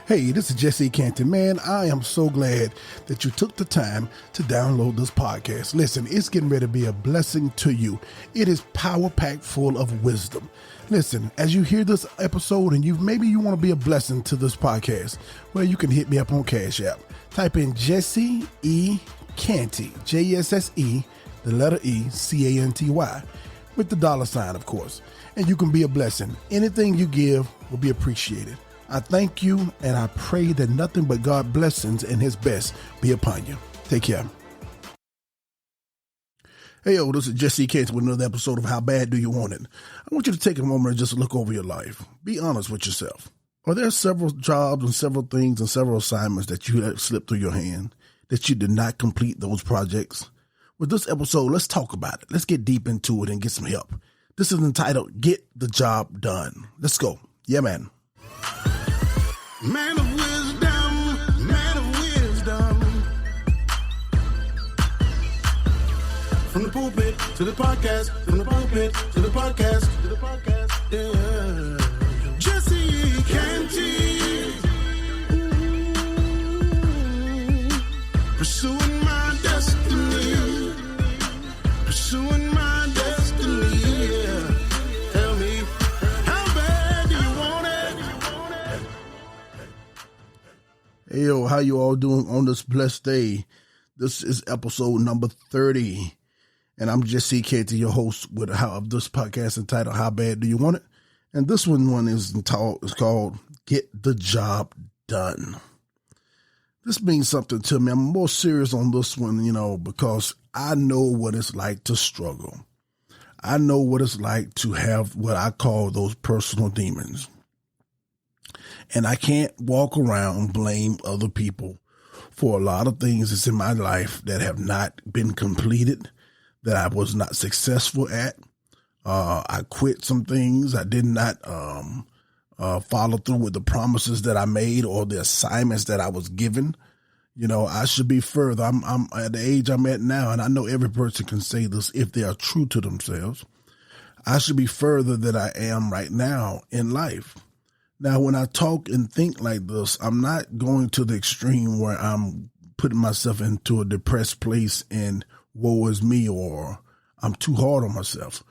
Hey, this is JesseCanty. Man, I am so glad that you took the time to download this podcast. Listen, it's getting ready to be a blessing to you. It is power-packed full of wisdom. Listen, as you hear this episode and maybe you want to be a blessing to this podcast, well, you can hit me up on CASHAPP. Type in JesseECanty, Jesse, the letter E, CANTY, with the $, of course. And you can be a blessing. Anything you give will be appreciated. I thank you, and I pray that nothing but God's blessings and his best be upon you. Take care. Hey, this is JesseCanty with another episode of How Bad Do You Want It? I want you to take a moment and just look over your life. Be honest with yourself. Are there several jobs and several things and several assignments that you let slip through your hand, that you did not complete those projects? With this episode, let's talk about it. Let's get deep into it and get some help. This is entitled, Get the Job Done. Let's go. Yeah, man. Man of wisdom, man of wisdom. From the pulpit to the podcast, from the pulpit to the podcast, to the podcast, yeah. JesseCanty. Pursuing my destiny. Pursuing my destiny, yeah. Tell me, how bad do you want it? Hey, yo, how you all doing on this blessed day? This is episode number 30, and I'm JesseCanty, your host with this podcast entitled How Bad Do You Want It? And this one is called Get the Job Done. This means something to me. I'm more serious on this one, because I know what it's like to struggle. I know what it's like to have what I call those personal demons. And I can't walk around blame other people for a lot of things that's in my life that have not been completed, that I was not successful at. I quit some things. I did not follow through with the promises that I made or the assignments that I was given. I should be further. I'm at the age I'm at now, and I know every person can say this if they are true to themselves. I should be further than I am right now in life. Now, when I talk and think like this, I'm not going to the extreme where I'm putting myself into a depressed place and woe is me, or I'm too hard on myself.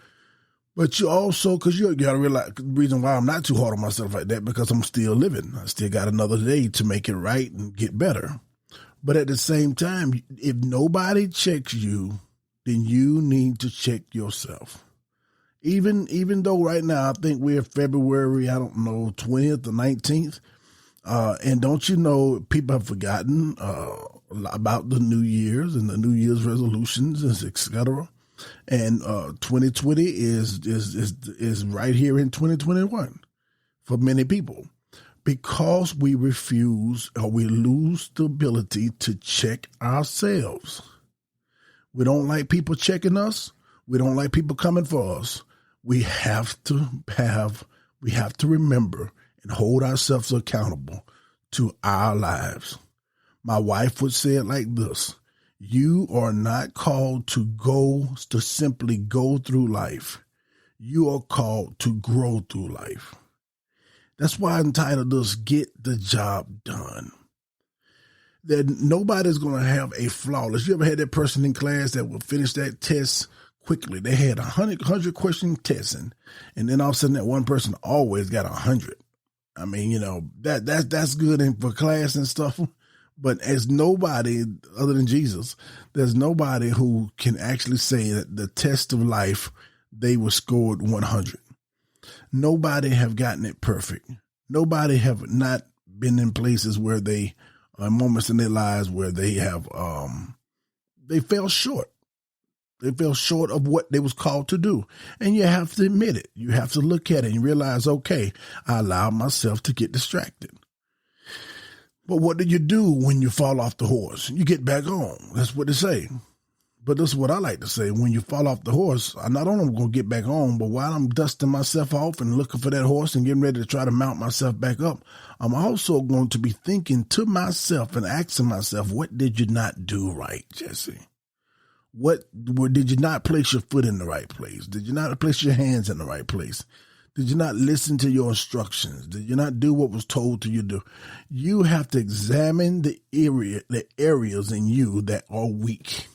But you also, because you got to realize the reason why I'm not too hard on myself like that, because I'm still living. I still got another day to make it right and get better. But at the same time, if nobody checks you, then you need to check yourself. Even though right now I think we're February, 20th or 19th. And don't you know, people have forgotten about the New Year's and the New Year's resolutions, et cetera. And 2020 is right here in 2021 for many people, because we refuse or we lose the ability to check ourselves. We don't like people checking us. We don't like people coming for us. We have to remember and hold ourselves accountable to our lives. My wife would say it like this: you are not called to simply go through life. You are called to grow through life. That's why I entitled this, Get the Job Done. That nobody's going to have a flawless. You ever had that person in class that will finish that test quickly? They had 100 question testing, and then all of a sudden that one person always got 100. I mean, that's good for class and stuff. But as nobody other than Jesus, there's nobody who can actually say that the test of life, they were scored 100. Nobody have gotten it perfect. Nobody have not been in places where they, moments in their lives where they have, they fell short. They fell short of what they was called to do. And you have to admit it. You have to look at it and realize, okay, I allowed myself to get distracted. But what do you do when you fall off the horse? You get back on. That's what they say. But this is what I like to say. When you fall off the horse, I not only going to get back on, but while I'm dusting myself off and looking for that horse and getting ready to try to mount myself back up, I'm also going to be thinking to myself and asking myself, what did you not do right, Jesse? Did you not place your foot in the right place? Did you not place your hands in the right place? Did you not listen to your instructions? Did you not do what was told to you to do? You have to examine the areas in you that are weak.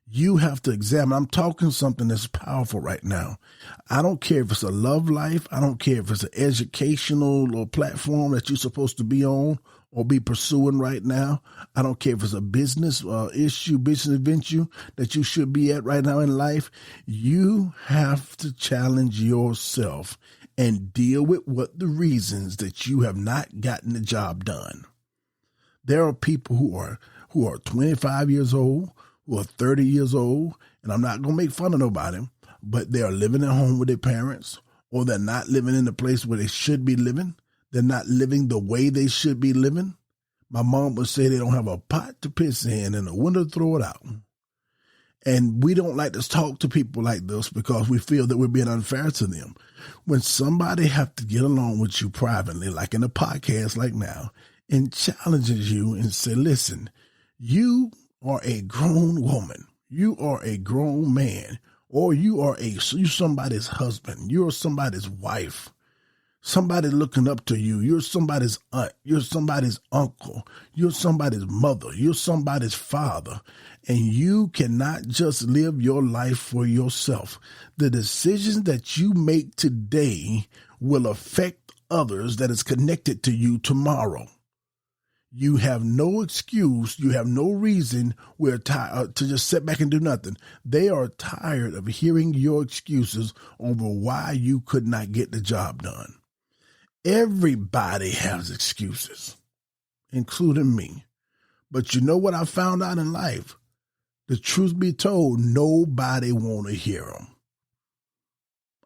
You have to examine. I'm talking something that's powerful right now. I don't care if it's a love life. I don't care if it's an educational or platform that you're supposed to be on or be pursuing right now. I don't care if it's a business issue, business venture that you should be at right now in life. You have to challenge yourself and deal with what the reasons that you have not gotten the job done. There are people who are 25 years old, who are 30 years old, and I'm not going to make fun of nobody, but they are living at home with their parents, or they're not living in the place where they should be living. They're not living the way they should be living. My mom would say they don't have a pot to piss in and a window to throw it out. And we don't like to talk to people like this because we feel that we're being unfair to them. When somebody have to get along with you privately, like in a podcast like now, and challenges you and say, listen, you are a grown woman, you are a grown man, or you're somebody's husband, you're somebody's wife, somebody looking up to you, you're somebody's aunt, you're somebody's uncle, you're somebody's mother, you're somebody's father, and you cannot just live your life for yourself. The decisions that you make today will affect others that is connected to you tomorrow. You have no excuse. You have no reason to just sit back and do nothing. They are tired of hearing your excuses over why you could not get the job done. Everybody has excuses, including me. But you know what I found out in life? The truth be told, nobody want to hear them.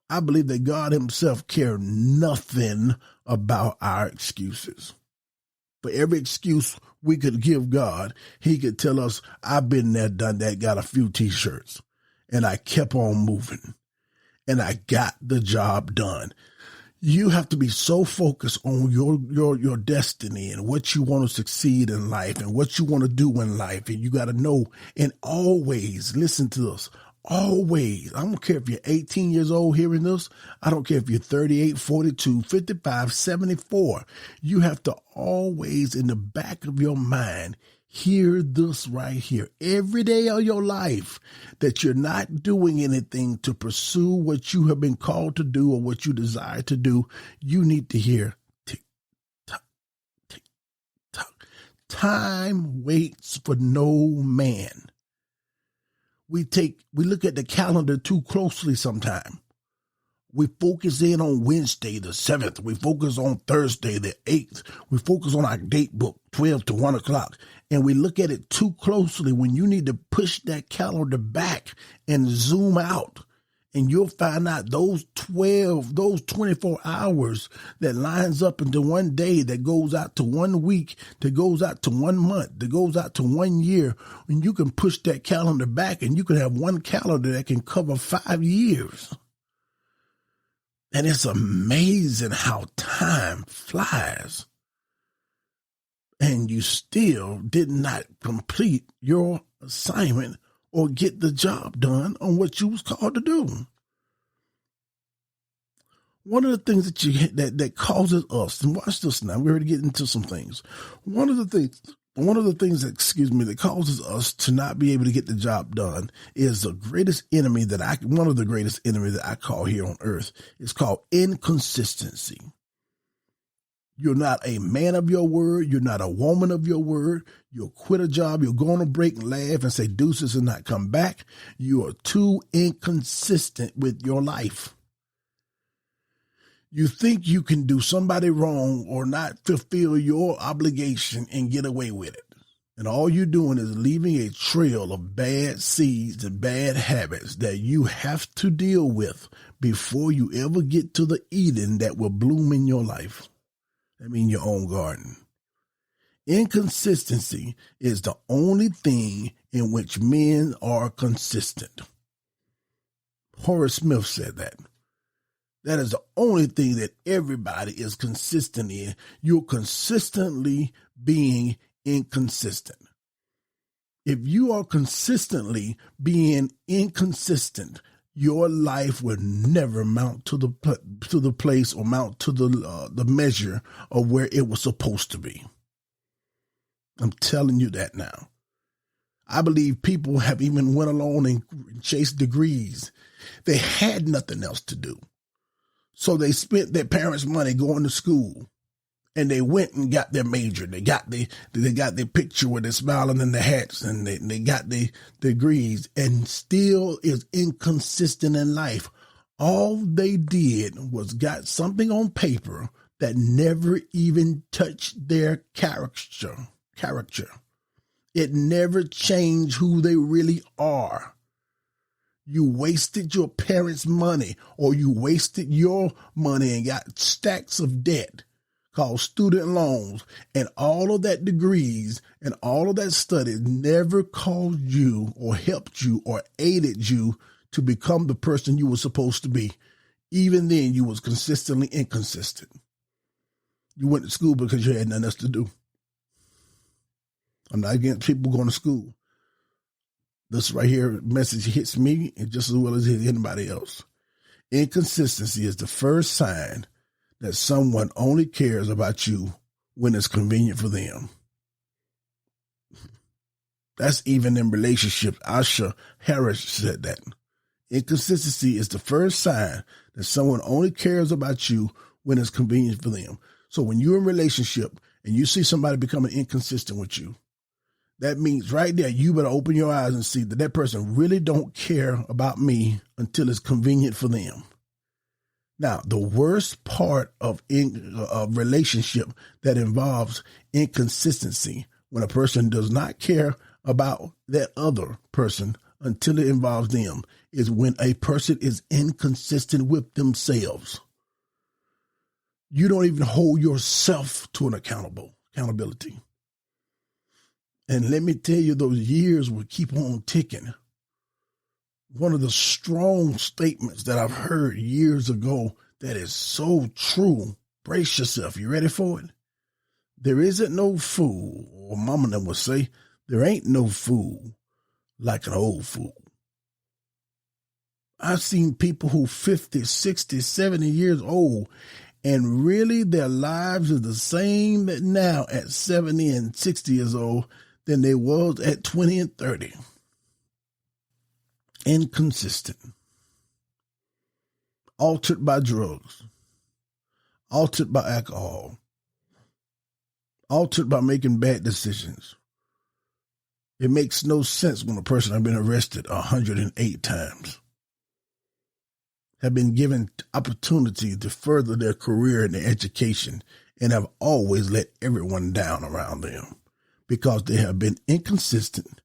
I believe that God himself cared nothing about our excuses. For every excuse we could give God, he could tell us, I've been there, done that, got a few t-shirts, and I kept on moving, and I got the job done. You have to be so focused on your destiny and what you want to succeed in life and what you want to do in life. And you got to know, and always listen to this. Always. I don't care if you're 18 years old hearing this. I don't care if you're 38, 42, 55, 74. You have to always, in the back of your mind, hear this right here. Every day of your life that you're not doing anything to pursue what you have been called to do or what you desire to do, you need to hear tick, tock, tick, tock. Time waits for no man. We look at the calendar too closely sometimes. We focus in on Wednesday, the 7th. We focus on Thursday, the 8th. We focus on our date book, 12 to 1 o'clock. And we look at it too closely when you need to push that calendar back and zoom out. And you'll find out those 24 hours that lines up into one day, that goes out to 1 week, that goes out to 1 month, that goes out to 1 year. And you can push that calendar back and you can have one calendar that can cover 5 years. And it's amazing how time flies. And you still did not complete your assignment or get the job done on what you was called to do. One of the things that causes us, and watch this now, we're going to get into some things. One of the things that causes us to not be able to get the job done is one of the greatest enemy that I call here on earth is called inconsistency. You're not a man of your word. You're not a woman of your word. You'll quit a job. You'll go on a break and laugh and say deuces and not come back. You are too inconsistent with your life. You think you can do somebody wrong or not fulfill your obligation and get away with it. And all you're doing is leaving a trail of bad seeds and bad habits that you have to deal with before you ever get to the Eden that will bloom in your life. I mean, your own garden. Inconsistency is the only thing in which men are consistent. Horace Smith said that. That is the only thing that everybody is consistent in. You're consistently being inconsistent. If you are consistently being inconsistent, your life will never mount to the place or mount to the measure of where it was supposed to be. I'm telling you that now. I believe people have even went along and chased degrees. They had nothing else to do. So they spent their parents' money going to school, and they went and got their major. They got their picture with their smiling in their hats, and they got their degrees, and still is inconsistent in life. All they did was got something on paper that never even touched their character. It never changed who they really are. You wasted your parents' money, or you wasted your money and got stacks of debt called student loans, and all of that degrees and all of that study never caused you or helped you or aided you to become the person you were supposed to be. Even then, you was consistently inconsistent. You went to school because you had nothing else to do. I'm not against people going to school. This right here message hits me just as well as it hits anybody else. Inconsistency is the first sign that someone only cares about you when it's convenient for them. That's even in relationships. Asha Harris said that. Inconsistency is the first sign that someone only cares about you when it's convenient for them. So when you're in a relationship and you see somebody becoming inconsistent with you, that means right there, you better open your eyes and see that person really don't care about me until it's convenient for them. Now, the worst part of a relationship that involves inconsistency, when a person does not care about that other person until it involves them, is when a person is inconsistent with themselves. You don't even hold yourself to an accountability. And let me tell you, those years will keep on ticking. One of the strong statements that I've heard years ago that is so true. Brace yourself. You ready for it? There isn't no fool, or mama them would say, there ain't no fool like an old fool. I've seen people who 50, 60, 70 years old, and really their lives are the same now at 70 and 60 years old than they was at 20 and 30. Inconsistent. Altered by drugs. Altered by alcohol. Altered by making bad decisions. It makes no sense when a person has been arrested 108 times, have been given opportunity to further their career and their education, and have always let everyone down around them because they have been inconsistent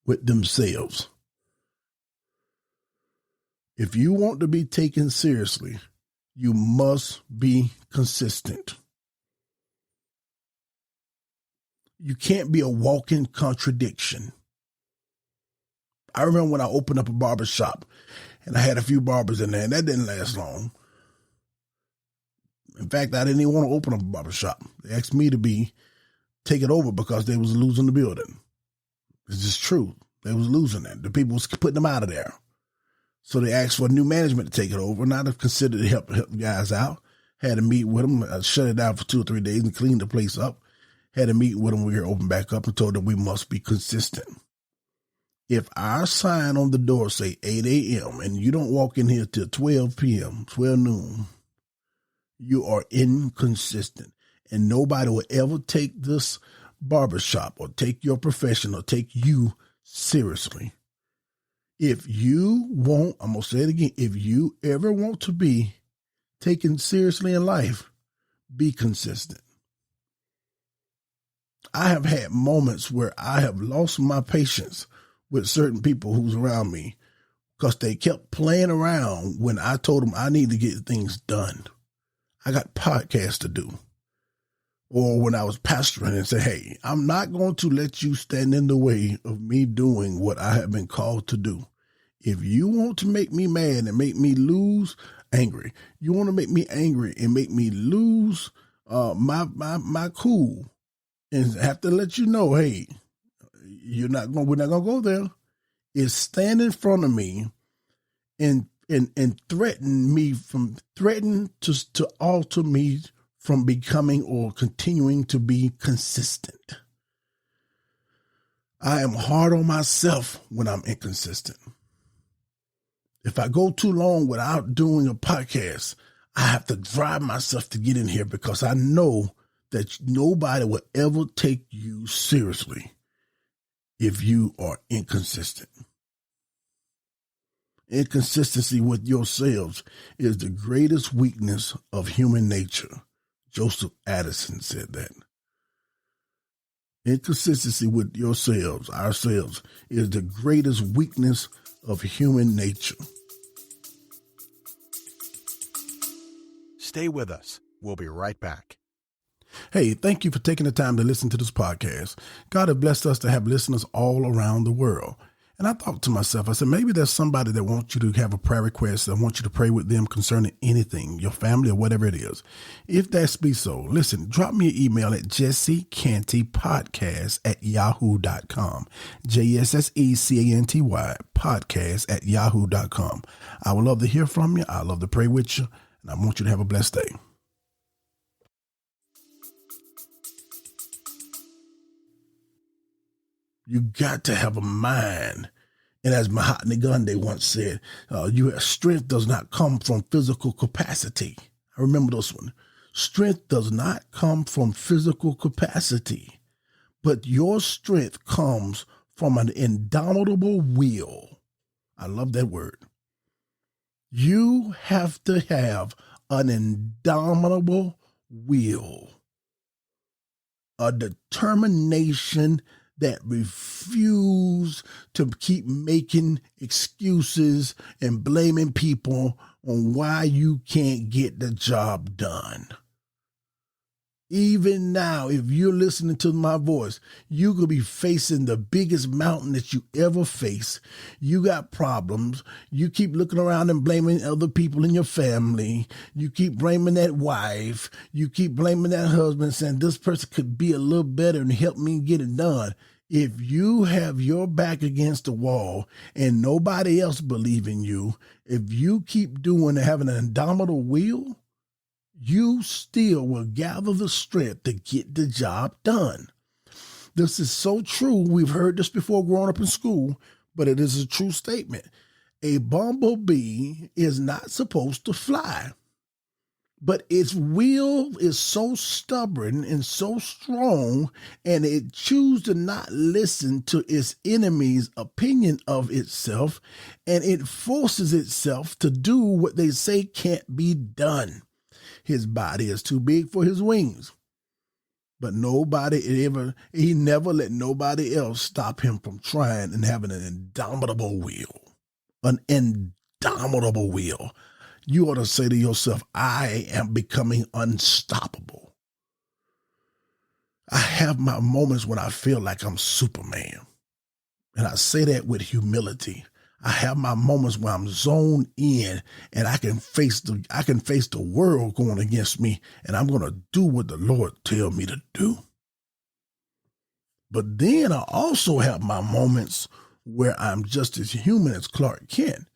with themselves. If you want to be taken seriously, you must be consistent. You can't be a walking contradiction. I remember when I opened up a barber shop and I had a few barbers in there, and that didn't last long. In fact, I didn't even want to open up a barber shop. They asked me to take it over because they was losing the building. It's just true. They was losing it. The people was putting them out of there. So they asked for new management to take it over, and I'd have considered to help the guys out. Had to meet with them. I shut it down for 2 or 3 days and cleaned the place up. Had to meet with them when we were open back up and told them we must be consistent. If our sign on the door say 8 a.m. and you don't walk in here till 12 p.m., 12 noon, you are inconsistent. And nobody will ever take this barbershop or take your profession or take you seriously. If you want, I'm going to say it again, if you ever want to be taken seriously in life, be consistent. I have had moments where I have lost my patience with certain people who's around me because they kept playing around when I told them I need to get things done. I got podcasts to do. Or when I was pastoring and say, hey, I'm not going to let you stand in the way of me doing what I have been called to do. If you want to make me mad and make me lose angry, you want to make me angry and make me lose my cool, and have to let you know, hey, we're not going to go there, is stand in front of me and threaten to alter me from becoming or continuing to be consistent. I am hard on myself when I'm inconsistent. If I go too long without doing a podcast, I have to drive myself to get in here because I know that nobody will ever take you seriously if you are inconsistent. Inconsistency with yourselves is the greatest weakness of human nature. Joseph Addison said that. Inconsistency with yourselves, ourselves, is the greatest weakness of human nature. Stay with us. We'll be right back. Hey, thank you for taking the time to listen to this podcast. God has blessed us to have listeners all around the world. And I thought to myself, I said, maybe there's somebody that wants you to have a prayer request. I want you to pray with them concerning anything, your family or whatever it is. If that be so, listen, drop me an email at JesseCantyPodcast at yahoo.com. JesseCanty podcast at yahoo.com. I would love to hear from you. I love to pray with you. And I want you to have a blessed day. You got to have a mind. And as Mahatma Gandhi once said, your strength does not come from physical capacity. I remember this one. Strength does not come from physical capacity, but your strength comes from an indomitable will. I love that word. You have to have an indomitable will, a determination that refuse to keep making excuses and blaming people on why you can't get the job done. Even now, if you're listening to my voice, you could be facing the biggest mountain that you ever face. You got problems. You keep looking around and blaming other people in your family. You keep blaming that wife. You keep blaming that husband, saying this person could be a little better and help me get it done. If you have your back against the wall and nobody else believe in you, if you keep doing and having an indomitable will, you still will gather the strength to get the job done. This is so true. We've heard this before growing up in school, but it is a true statement. A bumblebee is not supposed to fly, but its will is so stubborn and so strong, and it chooses to not listen to its enemy's opinion of itself, and it forces itself to do what they say can't be done. His body is too big for his wings. But he never let nobody else stop him from trying and having an indomitable will. An indomitable will. You ought to say to yourself, I am becoming unstoppable. I have my moments when I feel like I'm Superman. And I say that with humility. I have my moments where I'm zoned in and I can face the world going against me, and I'm going to do what the Lord tells me to do. But then I also have my moments where I'm just as human as Clark Kent,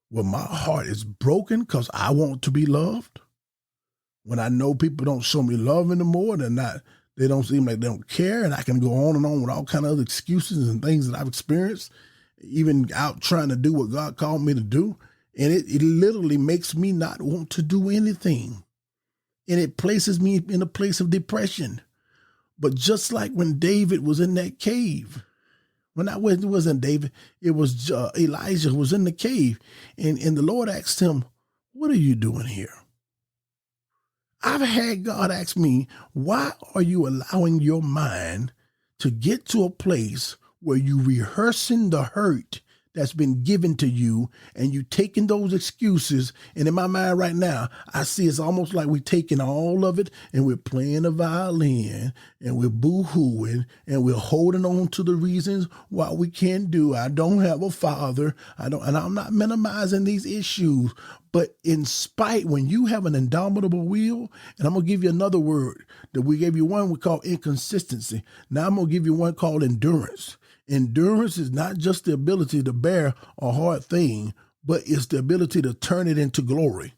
where my heart is broken because I want to be loved. When I know people don't show me love anymore, they don't seem like they don't care, and I can go on and on with all kind of other excuses and things that I've experienced, even out trying to do what God called me to do. And it literally makes me not want to do anything. And it places me in a place of depression. But just like when David was in that cave, it wasn't David, it was Elijah who was in the cave. And the Lord asked him, what are you doing here? I've had God ask me, why are you allowing your mind to get to a place where you rehearsing the hurt that's been given to you, and you taking those excuses? And in my mind right now, I see it's almost like we're taking all of it and we're playing the violin and we're boo-hooing and we're holding on to the reasons why we can't do. I don't have a father. And I'm not minimizing these issues, but in spite, when you have an indomitable will, and I'm going to give you another word that we gave you one we call inconsistency. Now I'm going to give you one called endurance. Endurance is not just the ability to bear a hard thing, but it's the ability to turn it into glory.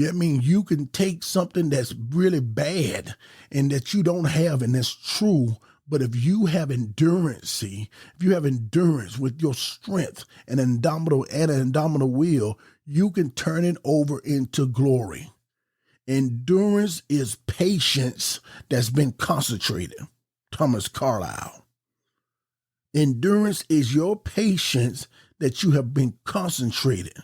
I mean, you can take something that's really bad and that you don't have and that's true, but if you have endurance, if you have endurance with your strength and an indomitable will, you can turn it over into glory. Endurance is patience that's been concentrated. Thomas Carlyle. Endurance is your patience that you have been concentrated.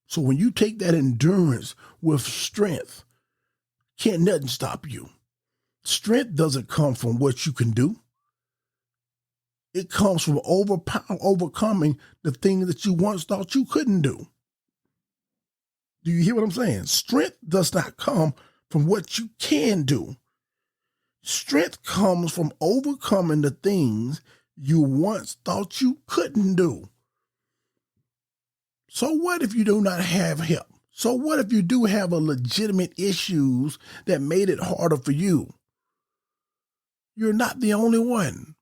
So when you take that endurance with strength, can't nothing stop you. Strength doesn't come from what you can do. It comes from overcoming the thing that you once thought you couldn't do. Do you hear what I'm saying? Strength does not come from what you can do. Strength comes from overcoming the things you once thought you couldn't do. So what if you do not have help? So what if you do have a legitimate issues that made it harder for you? You're not the only one.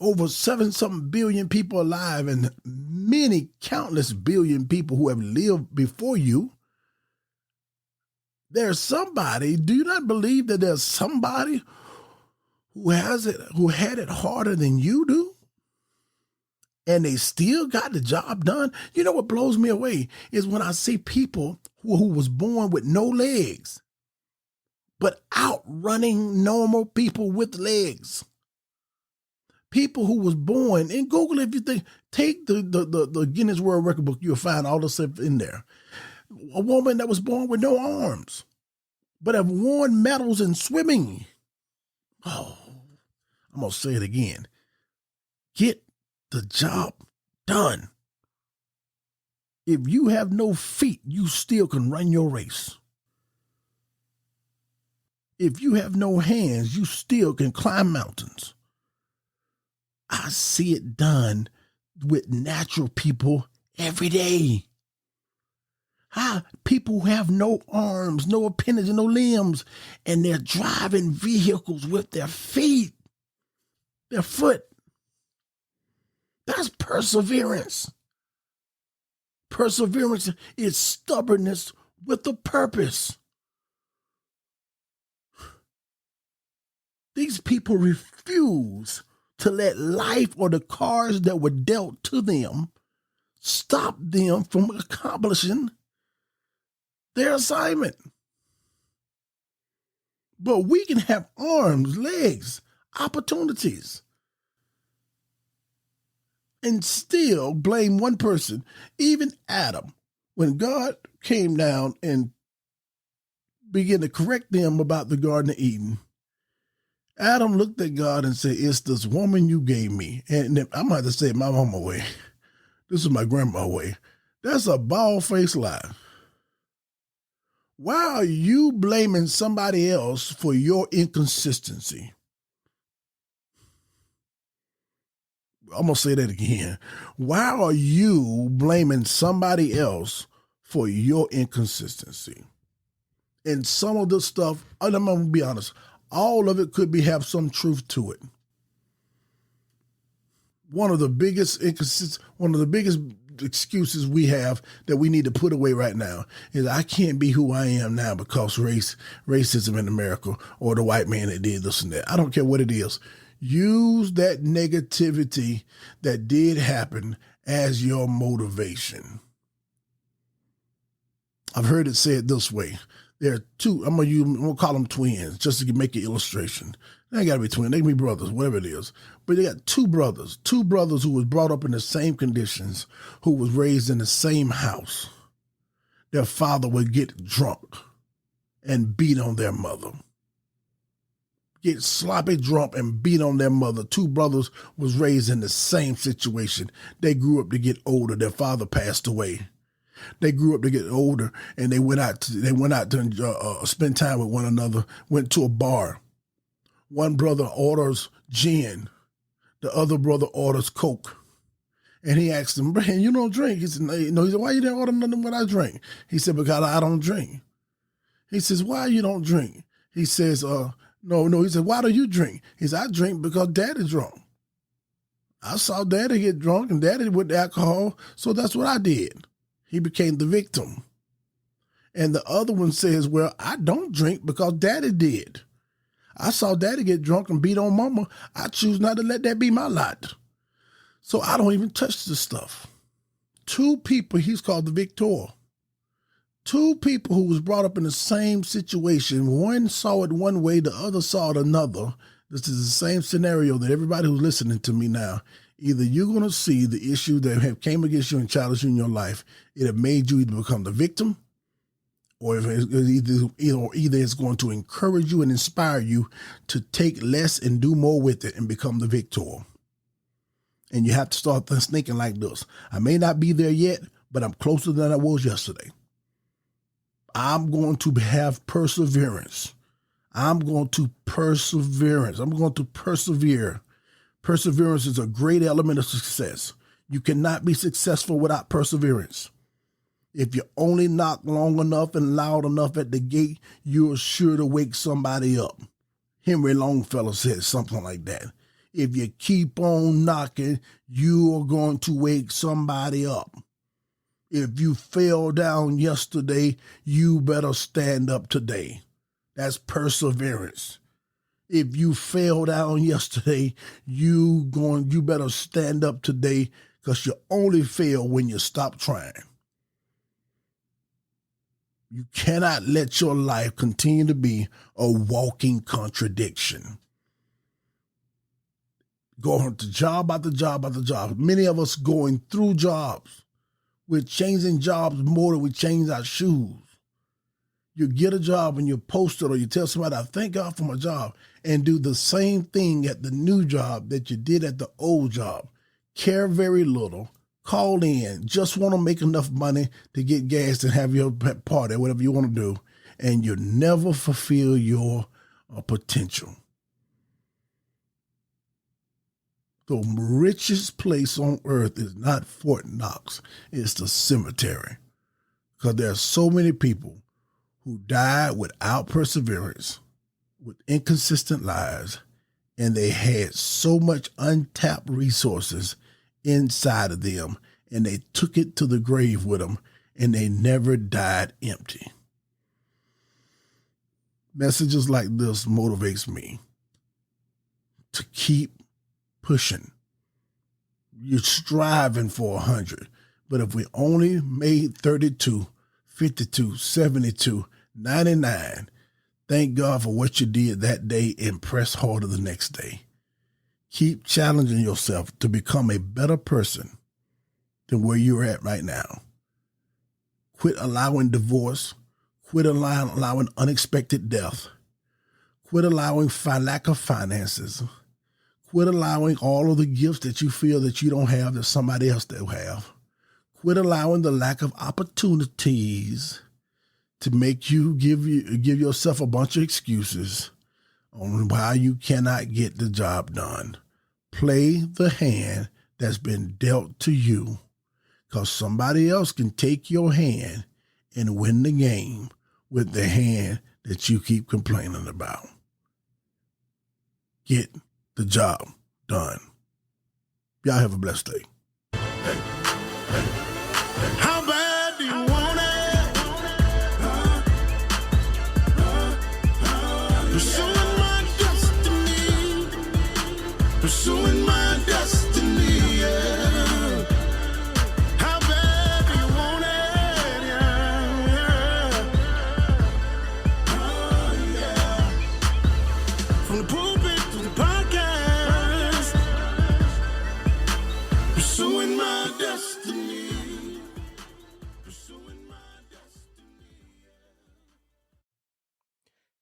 Over 7-something billion people alive and many countless billion people who have lived before you. There's somebody, do you not believe that there's somebody who had it harder than you do? And they still got the job done. You know what blows me away is when I see people who was born with no legs, but outrunning normal people with legs. People who was born, and Google if you think, take the Guinness World Record book, you'll find all the stuff in there. A woman that was born with no arms, but have won medals in swimming. Oh, I'm going to say it again. Get the job done. If you have no feet, you still can run your race. If you have no hands, you still can climb mountains. I see it done with natural people every day. People who have no arms, no appendage, no limbs, and they're driving vehicles with their feet, their foot. That's perseverance. Perseverance is stubbornness with a purpose. These people refuse to let life or the cards that were dealt to them stop them from accomplishing their assignment. But we can have arms, legs, opportunities, and still blame one person. Even Adam, when God came down and began to correct them about the Garden of Eden, Adam looked at God and said, "It's this woman you gave me." And I might have to say it my mama way. This is my grandma way. That's a bald-faced lie. Why are you blaming somebody else for your inconsistency? I'm going to say that again. Why are you blaming somebody else for your inconsistency? And some of the stuff, and I'm going to be honest, all of it could have some truth to it. One of the biggest excuses we have that we need to put away right now is I can't be who I am now because racism in America or the white man that did this and that. I don't care what it is. Use that negativity that did happen as your motivation. I've heard it said this way. There are two, I'm going to call them twins just to make an illustration. They ain't got to be twins. They can be brothers, whatever it is. But they got two brothers who was brought up in the same conditions, who was raised in the same house. Their father would get drunk and beat on their mother. Get sloppy drunk and beat on their mother. Two brothers was raised in the same situation. They grew up to get older. Their father passed away. They grew up to get older, and they went out to spend time with one another. Went to a bar. One brother orders gin, the other brother orders Coke, and he asked him, "Man, you don't drink?" He said, "No." He said, "Why you didn't order nothing when I drink?" He said, "Because I don't drink." He says, "Why you don't drink?" He says, No. He said, "Why do you drink?" He said, "I drink because Daddy drunk." I saw daddy get drunk and daddy with alcohol, so that's what I did. He became the victim. And the other one says, well, I don't drink because daddy did. I saw daddy get drunk and beat on mama. I choose not to let that be my lot. So I don't even touch this stuff. Two people, he's called the victor. Two people who was brought up in the same situation. One saw it one way, the other saw it another. This is the same scenario that everybody who's listening to me now, either you're going to see the issue that have came against you and challenged you in your life. It have made you either become the victim, or if either it's going to encourage you and inspire you to take less and do more with it and become the victor. And you have to start thinking like this. I may not be there yet, but I'm closer than I was yesterday. I'm going to have perseverance. I'm going to persevere. Perseverance is a great element of success. You cannot be successful without perseverance. If you only knock long enough and loud enough at the gate, you're sure to wake somebody up. Henry Longfellow said something like that. If you keep on knocking, you are going to wake somebody up. If you fell down yesterday, you better stand up today. That's perseverance. If you fell down yesterday, you better stand up today, because you only fail when you stop trying. You cannot let your life continue to be a walking contradiction. Going to job after job after job. Many of us going through jobs. We're changing jobs more than we change our shoes. You get a job and you post it, or you tell somebody, I thank God for my job, and do the same thing at the new job that you did at the old job. Care very little. Call in. Just want to make enough money to get gas and have your party, whatever you want to do. And you never fulfill your potential. The richest place on earth is not Fort Knox. It's the cemetery. Because there are so many people who died without perseverance, with inconsistent lives, and they had so much untapped resources inside of them, and they took it to the grave with them, and they never died empty. Messages like this motivates me to keep pushing. You're striving for 100, but if we only made 32, 52, 72, 99, thank God for what you did that day and press harder the next day. Keep challenging yourself to become a better person than where you're at right now. Quit allowing divorce. Quit allowing unexpected death. Quit allowing lack of finances. Quit allowing all of the gifts that you feel that you don't have that somebody else will have. Quit allowing the lack of opportunities to make you give yourself a bunch of excuses on why you cannot get the job done. Play the hand that's been dealt to you, because somebody else can take your hand and win the game with the hand that you keep complaining about. Get the job done. Y'all have a blessed day. How bad do you want it? Pursuing my destiny. Pursuing my destiny, yeah. How bad do you want it? Yeah. From the pulpit to the podcast. Pursuing my destiny. Pursuing my destiny.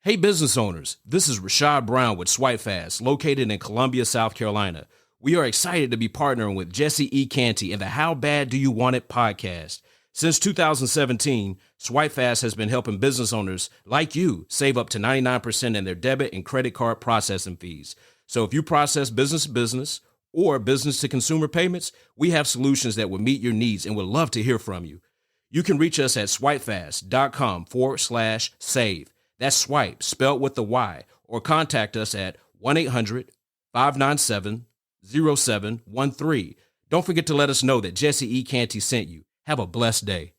Hey business owners, this is Rashad Brown with Swipe Fast, located in Columbia, South Carolina. We are excited to be partnering with JesseECanty and the How Bad Do You Want It podcast. Since 2017, Swipe Fast has been helping business owners like you save up to 99% in their debit and credit card processing fees. So if you process business to business or business to consumer payments, we have solutions that will meet your needs and would love to hear from you. You can reach us at swipefast.com/save. That's swipe, spelled with the Y, or contact us at 1-800-597-0000. 0713. Don't forget to let us know that Jesse E. Canty sent you. Have a blessed day.